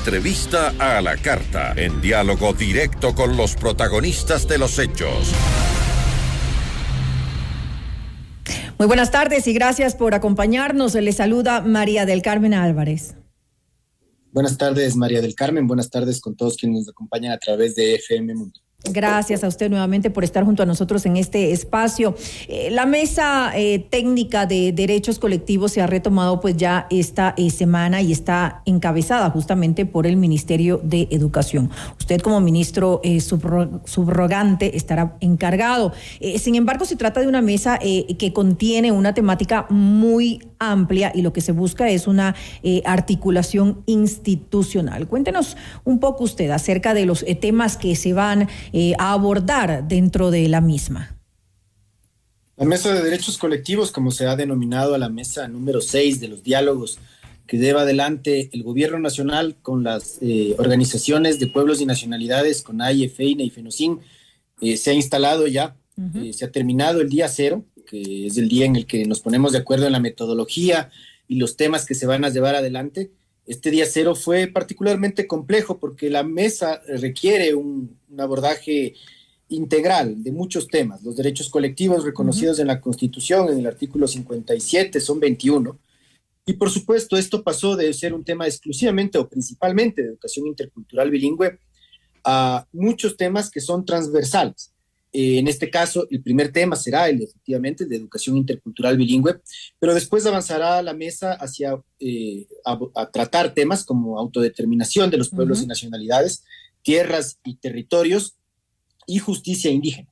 Entrevista a la carta, en diálogo directo con los protagonistas de los hechos. Muy buenas tardes y gracias por acompañarnos. Les saluda María del Carmen Álvarez. Buenas tardes, María del Carmen. Buenas tardes con todos quienes nos acompañan a través de FM Mundo. Gracias a usted nuevamente por estar junto a nosotros en este espacio. La mesa técnica de derechos colectivos se ha retomado pues ya esta semana y está encabezada justamente por el Ministerio de Educación. Usted como ministro subrogante estará encargado. Sin embargo, se trata de una mesa que contiene una temática muy amplia y lo que se busca es una articulación institucional. Cuéntenos un poco usted acerca de los temas que se van a abordar dentro de la misma. La Mesa de Derechos Colectivos, como se ha denominado a la mesa número 6 de los diálogos que lleva adelante el Gobierno Nacional con las organizaciones de pueblos y nacionalidades, con CONAIE, FEINA y FENOCIN, se ha instalado ya, se ha terminado el día 0, que es el día en el que nos ponemos de acuerdo en la metodología y los temas que se van a llevar adelante. Este día 0 fue particularmente complejo porque la mesa requiere un abordaje integral de muchos temas. Los derechos colectivos reconocidos en la Constitución, en el artículo 57, son 21. Y por supuesto, esto pasó de ser un tema exclusivamente o principalmente de educación intercultural bilingüe a muchos temas que son transversales. En este caso, el primer tema será el, efectivamente, de educación intercultural bilingüe, pero después avanzará la mesa hacia a tratar temas como autodeterminación de los pueblos y nacionalidades, tierras y territorios y justicia indígena.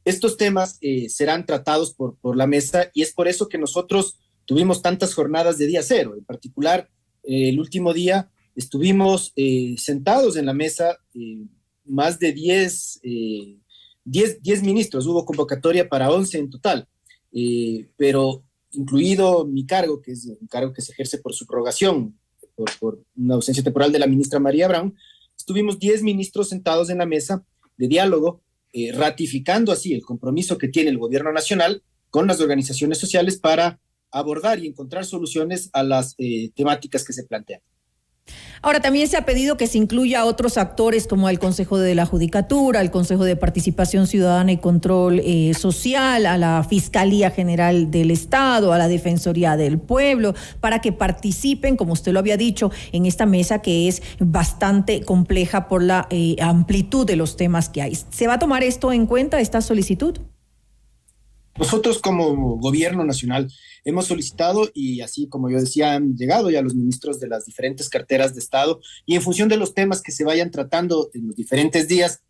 Estos temas serán tratados por la mesa y es por eso que nosotros tuvimos tantas jornadas de día 0. En particular, el último día estuvimos sentados en la mesa más de 10 ministros, hubo convocatoria para 11 en total, pero incluido mi cargo, que es un cargo que se ejerce por subrogación, por una ausencia temporal de la ministra María Brown, estuvimos 10 ministros sentados en la mesa de diálogo, ratificando así el compromiso que tiene el gobierno nacional con las organizaciones sociales para abordar y encontrar soluciones a las temáticas que se plantean. Ahora, también se ha pedido que se incluya a otros actores como el Consejo de la Judicatura, el Consejo de Participación Ciudadana y Control Social, a la Fiscalía General del Estado, a la Defensoría del Pueblo, para que participen, como usted lo había dicho, en esta mesa que es bastante compleja por la amplitud de los temas que hay. ¿Se va a tomar esto en cuenta, esta solicitud? Nosotros como gobierno nacional hemos solicitado y así como yo decía, han llegado ya los ministros de las diferentes carteras de Estado y en función de los temas que se vayan tratando en los diferentes días,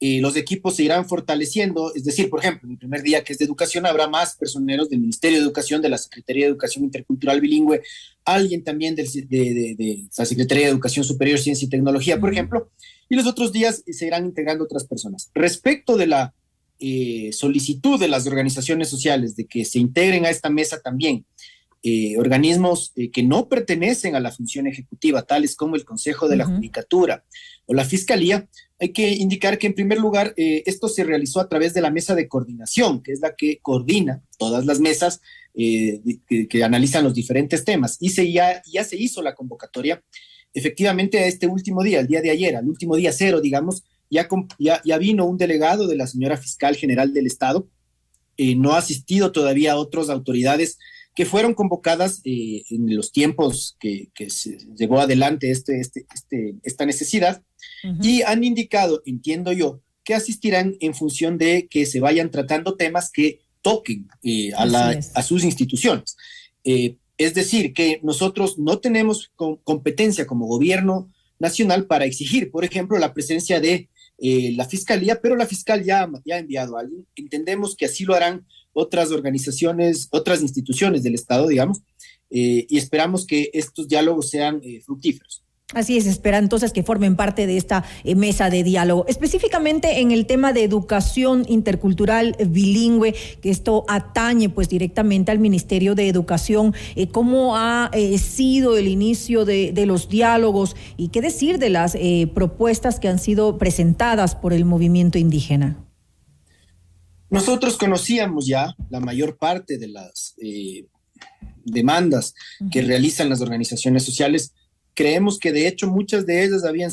los equipos se irán fortaleciendo. Es decir, por ejemplo, en el primer día que es de educación habrá más personeros del Ministerio de Educación, de la Secretaría de Educación Intercultural Bilingüe, alguien también de la Secretaría de Educación Superior, Ciencia y Tecnología, por ejemplo, y los otros días se irán integrando otras personas. Respecto de la solicitud de las organizaciones sociales de que se integren a esta mesa también organismos que no pertenecen a la función ejecutiva, tales como el Consejo de la Judicatura o la Fiscalía, hay que indicar que en primer lugar esto se realizó a través de la mesa de coordinación, que es la que coordina todas las mesas que analizan los diferentes temas, y ya se hizo la convocatoria. Efectivamente, a este último día, el día de ayer, al último día 0, digamos, ya vino un delegado de la señora Fiscal General del Estado, no ha asistido todavía a otras autoridades que fueron convocadas en los tiempos que se llevó adelante esta necesidad, y han indicado, entiendo yo, que asistirán en función de que se vayan tratando temas que toquen a sus instituciones. Es decir, que nosotros no tenemos competencia como gobierno nacional para exigir, por ejemplo, la presencia de la Fiscalía, pero la Fiscal ya ha enviado a alguien. Entendemos que así lo harán otras organizaciones, otras instituciones del Estado, digamos, y esperamos que estos diálogos sean fructíferos. Así es, espera entonces que formen parte de esta mesa de diálogo. Específicamente en el tema de educación intercultural bilingüe, que esto atañe pues directamente al Ministerio de Educación, ¿cómo ha sido el inicio de los diálogos y qué decir de las propuestas que han sido presentadas por el movimiento indígena? Nosotros conocíamos ya la mayor parte de las demandas que realizan las organizaciones sociales. creemos que de hecho muchas de ellas habían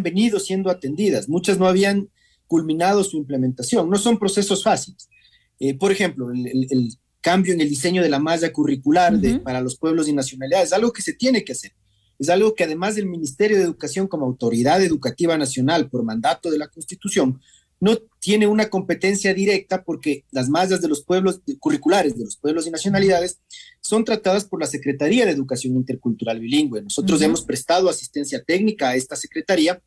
venido siendo atendidas, muchas no habían culminado su implementación. No son procesos fáciles. Por ejemplo, el cambio en el diseño de la malla curricular para los pueblos y nacionalidades es algo que se tiene que hacer. Es algo que además del Ministerio de Educación como autoridad educativa nacional por mandato de la Constitución no tiene una competencia directa, porque las mallas de los pueblos curriculares de los pueblos y nacionalidades son tratadas por la Secretaría de Educación Intercultural Bilingüe. Nosotros hemos prestado asistencia técnica a esta secretaría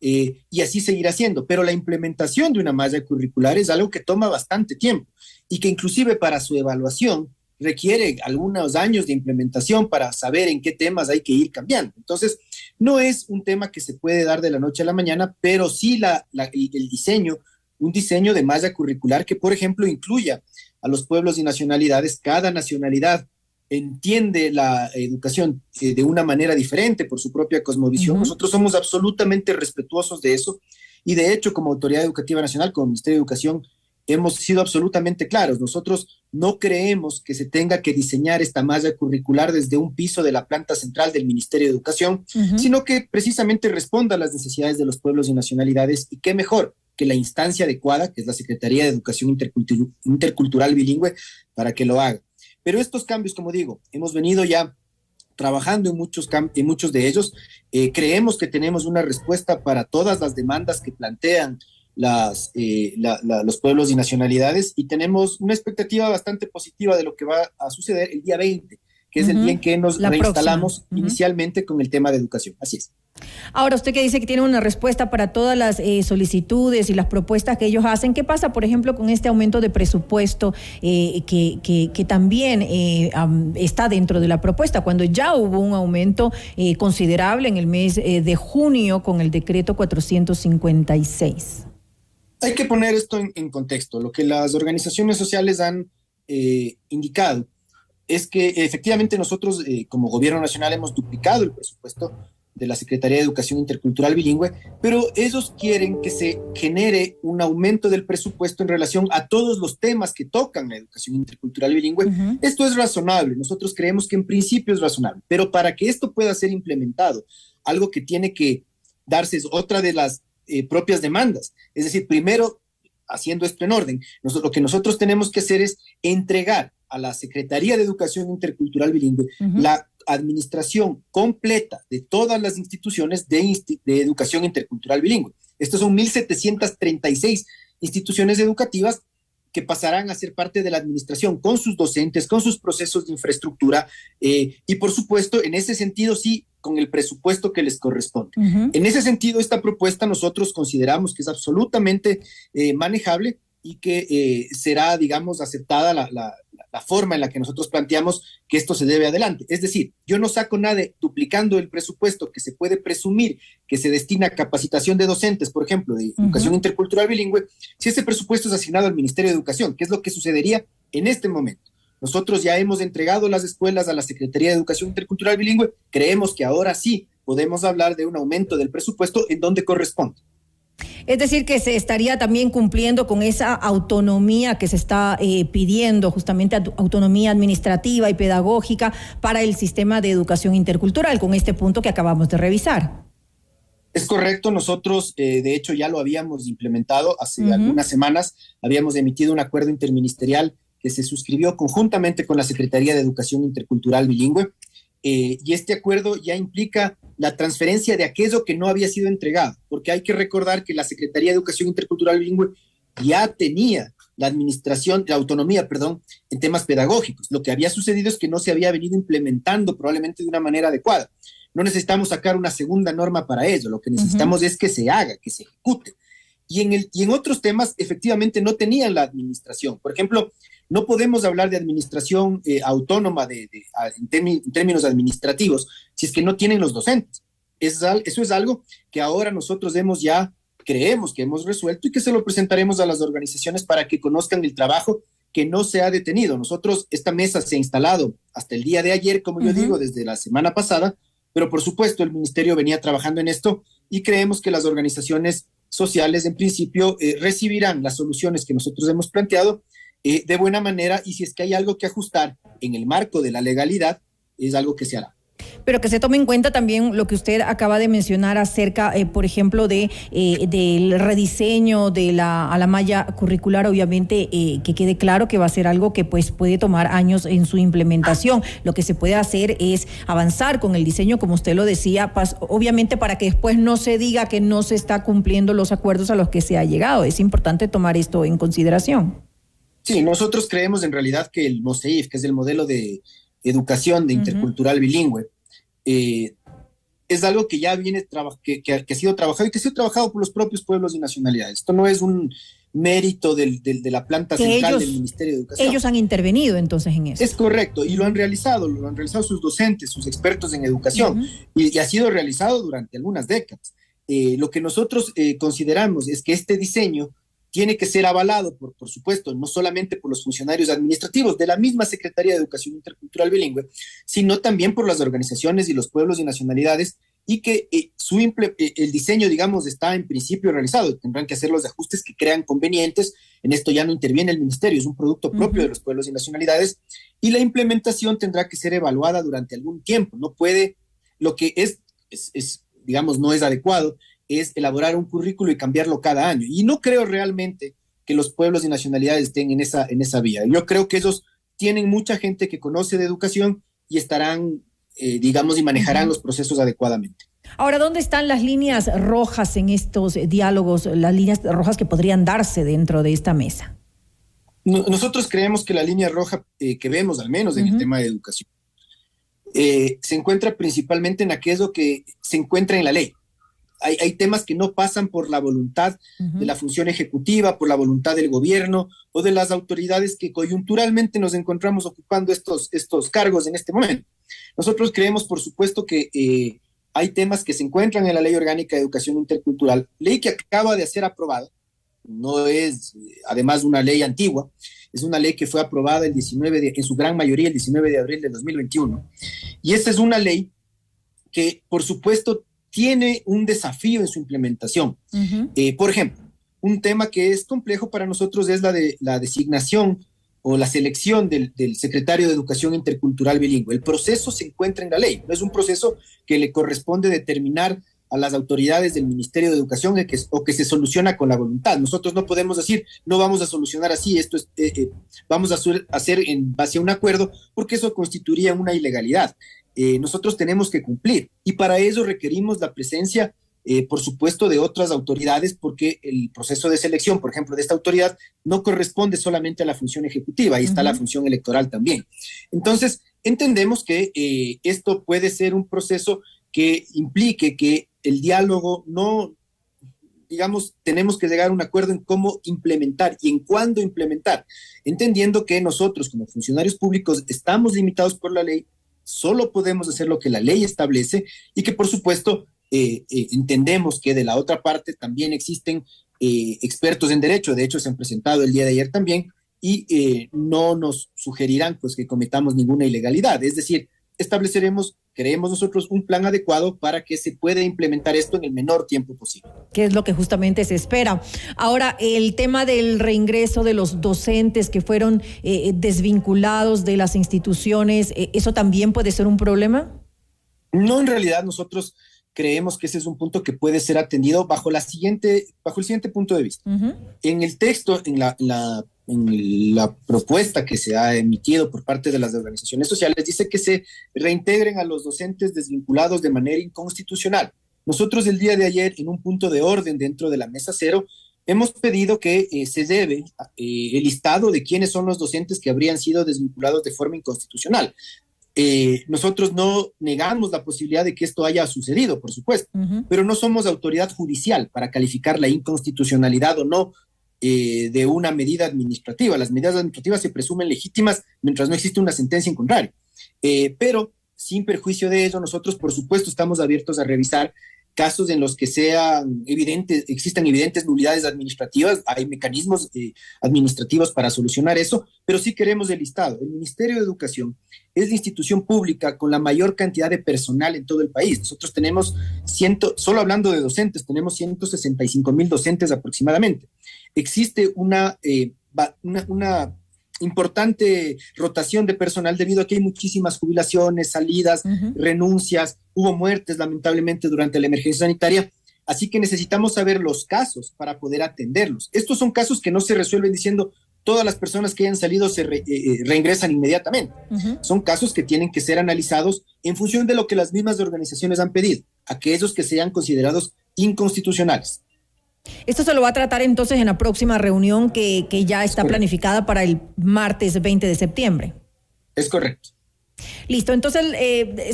y así seguirá siendo, pero la implementación de una malla curricular es algo que toma bastante tiempo y que inclusive para su evaluación requiere algunos años de implementación para saber en qué temas hay que ir cambiando. Entonces, no es un tema que se puede dar de la noche a la mañana, pero sí el diseño, un diseño de malla curricular que, por ejemplo, incluya a los pueblos y nacionalidades. Cada nacionalidad entiende la educación de una manera diferente por su propia cosmovisión. Nosotros somos absolutamente respetuosos de eso y, de hecho, como Autoridad Educativa Nacional, como Ministerio de Educación, hemos sido absolutamente claros. Nosotros no creemos que se tenga que diseñar esta malla curricular desde un piso de la planta central del Ministerio de Educación, sino que precisamente responda a las necesidades de los pueblos y nacionalidades, y qué mejor que la instancia adecuada, que es la Secretaría de Educación Intercultural Bilingüe, para que lo haga. Pero estos cambios, como digo, hemos venido ya trabajando en muchos de ellos. Creemos que tenemos una respuesta para todas las demandas que plantean los pueblos y nacionalidades, y tenemos una expectativa bastante positiva de lo que va a suceder el día 20, que es el día en que nos reinstalamos inicialmente con el tema de educación. Así es. Ahora, usted que dice que tiene una respuesta para todas las solicitudes y las propuestas que ellos hacen, ¿qué pasa, por ejemplo, con este aumento de presupuesto que también está dentro de la propuesta, cuando ya hubo un aumento considerable en el mes de junio con el decreto 456? Hay que poner esto en contexto. Lo que las organizaciones sociales han indicado es que efectivamente nosotros como Gobierno Nacional hemos duplicado el presupuesto de la Secretaría de Educación Intercultural Bilingüe, pero ellos quieren que se genere un aumento del presupuesto en relación a todos los temas que tocan la educación intercultural bilingüe. Esto es razonable, nosotros creemos que en principio es razonable, pero para que esto pueda ser implementado, algo que tiene que darse es otra de las propias demandas. Es decir, primero, haciendo esto en orden, lo que nosotros tenemos que hacer es entregar a la Secretaría de Educación Intercultural Bilingüe la administración completa de todas las instituciones de educación intercultural bilingüe. Estos son 1.736 instituciones educativas que pasarán a ser parte de la administración con sus docentes, con sus procesos de infraestructura y, por supuesto, en ese sentido, sí, con el presupuesto que les corresponde. En ese sentido, esta propuesta nosotros consideramos que es absolutamente manejable y que será, digamos, aceptada la forma en la que nosotros planteamos que esto se debe adelante. Es decir, yo no saco nada duplicando el presupuesto que se puede presumir que se destina a capacitación de docentes, por ejemplo, de educación intercultural bilingüe, si ese presupuesto es asignado al Ministerio de Educación, que es lo que sucedería en este momento. Nosotros ya hemos entregado las escuelas a la Secretaría de Educación Intercultural Bilingüe. Creemos que ahora sí podemos hablar de un aumento del presupuesto en donde corresponde. Es decir, que se estaría también cumpliendo con esa autonomía que se está pidiendo, justamente autonomía administrativa y pedagógica para el sistema de educación intercultural, con este punto que acabamos de revisar. Es correcto, nosotros de hecho ya lo habíamos implementado hace algunas semanas, habíamos emitido un acuerdo interministerial que se suscribió conjuntamente con la Secretaría de Educación Intercultural Bilingüe, y este acuerdo ya implica la transferencia de aquello que no había sido entregado, porque hay que recordar que la Secretaría de Educación Intercultural Bilingüe ya tenía la autonomía, en temas pedagógicos. Lo que había sucedido es que no se había venido implementando probablemente de una manera adecuada. No necesitamos sacar una segunda norma para ello, lo que necesitamos es que se haga, que se ejecute. Y en otros temas, efectivamente, no tenían la administración. Por ejemplo, no podemos hablar de administración autónoma en términos administrativos si es que no tienen los docentes. Eso es algo que ahora nosotros creemos que hemos resuelto y que se lo presentaremos a las organizaciones para que conozcan el trabajo que no se ha detenido. Esta mesa se ha instalado hasta el día de ayer, como yo digo, desde la semana pasada, pero por supuesto el ministerio venía trabajando en esto y creemos que las organizaciones sociales en principio recibirán las soluciones que nosotros hemos planteado de buena manera, y si es que hay algo que ajustar en el marco de la legalidad, es algo que se hará. Pero que se tome en cuenta también lo que usted acaba de mencionar acerca, por ejemplo, del rediseño a la malla curricular, obviamente, que quede claro que va a ser algo que pues puede tomar años en su implementación. Lo que se puede hacer es avanzar con el diseño, como usted lo decía, obviamente para que después no se diga que no se está cumpliendo los acuerdos a los que se ha llegado. Es importante tomar esto en consideración. Sí, nosotros creemos en realidad que el MOSEIF, que es el modelo de educación de intercultural bilingüe, es algo que ya viene, que ha sido trabajado y que ha sido trabajado por los propios pueblos y nacionalidades. Esto no es un mérito de la planta central del Ministerio de Educación. Ellos han intervenido entonces en eso. Es correcto, y lo han realizado sus docentes, sus expertos en educación, y ha sido realizado durante algunas décadas. Lo que nosotros consideramos es que este diseño tiene que ser avalado, por supuesto, no solamente por los funcionarios administrativos de la misma Secretaría de Educación Intercultural Bilingüe, sino también por las organizaciones y los pueblos y nacionalidades, y que el diseño, digamos, está en principio realizado. Tendrán que hacer los ajustes que crean convenientes. En esto ya no interviene el ministerio, es un producto propio de los pueblos y nacionalidades, y la implementación tendrá que ser evaluada durante algún tiempo. No puede, lo que digamos, no es adecuado, es elaborar un currículo y cambiarlo cada año. Y no creo realmente que los pueblos y nacionalidades estén en esa vía. Yo creo que ellos tienen mucha gente que conoce de educación y estarán, digamos, y manejarán los procesos adecuadamente. Ahora, ¿dónde están las líneas rojas en estos diálogos, las líneas rojas que podrían darse dentro de esta mesa? Nosotros creemos que la línea roja que vemos, al menos en el tema de educación, se encuentra principalmente en aquello que se encuentra en la ley. Hay temas que no pasan por la voluntad de la función ejecutiva, por la voluntad del gobierno o de las autoridades que coyunturalmente nos encontramos ocupando estos cargos en este momento. Nosotros creemos, por supuesto, que hay temas que se encuentran en la Ley Orgánica de Educación Intercultural, ley que acaba de ser aprobada. No es, además, una ley antigua, es una ley que fue aprobada en su gran mayoría el 19 de abril de 2021. Y esta es una ley que, por supuesto, tiene un desafío en su implementación. Por ejemplo, un tema que es complejo para nosotros es la designación o la selección del secretario de Educación Intercultural Bilingüe. El proceso se encuentra en la ley, no es un proceso que le corresponde determinar a las autoridades del Ministerio de Educación o que se soluciona con la voluntad. Nosotros no podemos decir, no vamos a solucionar así, esto es, vamos a hacer en base a un acuerdo, porque eso constituiría una ilegalidad. Nosotros tenemos que cumplir y para ello requerimos la presencia, por supuesto, de otras autoridades, porque el proceso de selección, por ejemplo, de esta autoridad no corresponde solamente a la función ejecutiva, ahí está la función electoral también. Entonces, entendemos que esto puede ser un proceso que implique que el diálogo no, digamos, tenemos que llegar a un acuerdo en cómo implementar y en cuándo implementar, entendiendo que nosotros como funcionarios públicos estamos limitados por la ley, solo podemos hacer lo que la ley establece y que, por supuesto, entendemos que de la otra parte también existen expertos en derecho, de hecho se han presentado el día de ayer también, y no nos sugerirán pues que cometamos ninguna ilegalidad, es decir, creemos nosotros un plan adecuado para que se pueda implementar esto en el menor tiempo posible. Que es lo que justamente se espera. Ahora, el tema del reingreso de los docentes que fueron desvinculados de las instituciones, ¿eso también puede ser un problema? No, en realidad nosotros creemos que ese es un punto que puede ser atendido bajo el siguiente punto de vista. En el texto, en la propuesta que se ha emitido por parte de las organizaciones sociales, dice que se reintegren a los docentes desvinculados de manera inconstitucional. Nosotros el día de ayer, en un punto de orden dentro de la mesa cero, hemos pedido que se lleve el listado de quiénes son los docentes que habrían sido desvinculados de forma inconstitucional. Nosotros no negamos la posibilidad de que esto haya sucedido, por supuesto, pero no somos autoridad judicial para calificar la inconstitucionalidad o no de una medida administrativa. Las medidas administrativas se presumen legítimas mientras no existe una sentencia en contrario. Pero sin perjuicio de ello, nosotros, por supuesto, estamos abiertos a revisar casos en los que existan evidentes nulidades administrativas. Hay mecanismos administrativos para solucionar eso, pero sí queremos el listado. El Ministerio de Educación es la institución pública con la mayor cantidad de personal en todo el país. Nosotros tenemos, solo hablando de docentes, tenemos 165,000 docentes aproximadamente. Existe una importante rotación de personal debido a que hay muchísimas jubilaciones, salidas, renuncias, hubo muertes lamentablemente durante la emergencia sanitaria. Así que necesitamos saber los casos para poder atenderlos. Estos son casos que no se resuelven diciendo todas las personas que hayan salido se reingresan inmediatamente. Son casos que tienen que ser analizados en función de lo que las mismas organizaciones han pedido, aquellos que sean considerados inconstitucionales. Esto se lo va a tratar entonces en la próxima reunión que ya está planificada para el martes 20 de septiembre. Es correcto. Listo, entonces,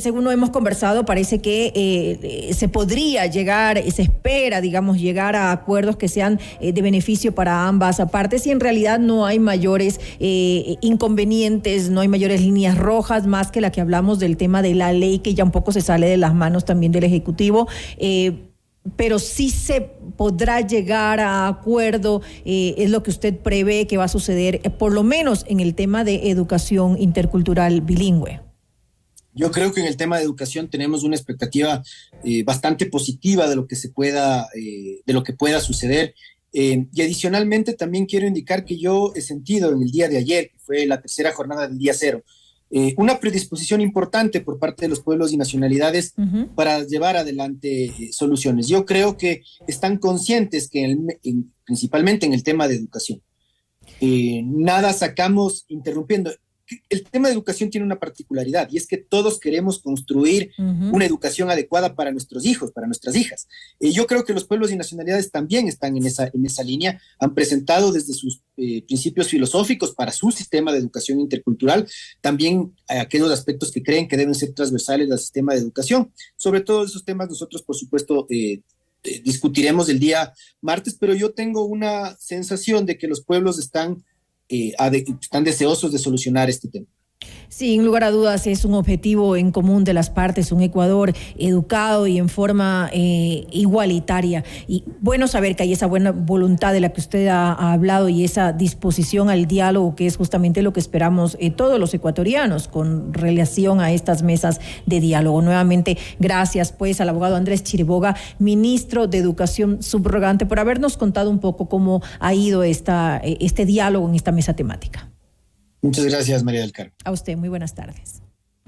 según lo hemos conversado, parece que se podría llegar, se espera, digamos, llegar a acuerdos que sean de beneficio para ambas partes y en realidad no hay mayores inconvenientes, no hay mayores líneas rojas, más que la que hablamos del tema de la ley, que ya un poco se sale de las manos también del Ejecutivo. Pero sí se podrá llegar a acuerdo, es lo que usted prevé que va a suceder, por lo menos en el tema de educación intercultural bilingüe. Yo creo que en el tema de educación tenemos una expectativa bastante positiva de lo que de lo que pueda suceder. Y adicionalmente también quiero indicar que yo he sentido en el día de ayer, que fue la tercera jornada del día cero, una predisposición importante por parte de los pueblos y nacionalidades para llevar adelante soluciones. Yo creo que están conscientes que principalmente en el tema de educación, nada sacamos interrumpiendo. El tema de educación tiene una particularidad y es que todos queremos construir una educación adecuada para nuestros hijos, para nuestras hijas. Yo creo que los pueblos y nacionalidades también están en esa línea, han presentado desde sus principios filosóficos para su sistema de educación intercultural, también aquellos aspectos que creen que deben ser transversales al sistema de educación. Sobre todos esos temas nosotros, por supuesto, discutiremos el día martes, pero yo tengo una sensación de que los pueblos están deseosos de solucionar este tema. Sin lugar a dudas es un objetivo en común de las partes, un Ecuador educado y en forma igualitaria. Y bueno saber que hay esa buena voluntad de la que usted ha hablado y esa disposición al diálogo, que es justamente lo que esperamos todos los ecuatorianos con relación a estas mesas de diálogo. Nuevamente, gracias pues al abogado Andrés Chiriboga, ministro de Educación subrogante, por habernos contado un poco cómo ha ido este diálogo en esta mesa temática. Muchas gracias, María del Carmen. A usted, muy buenas tardes.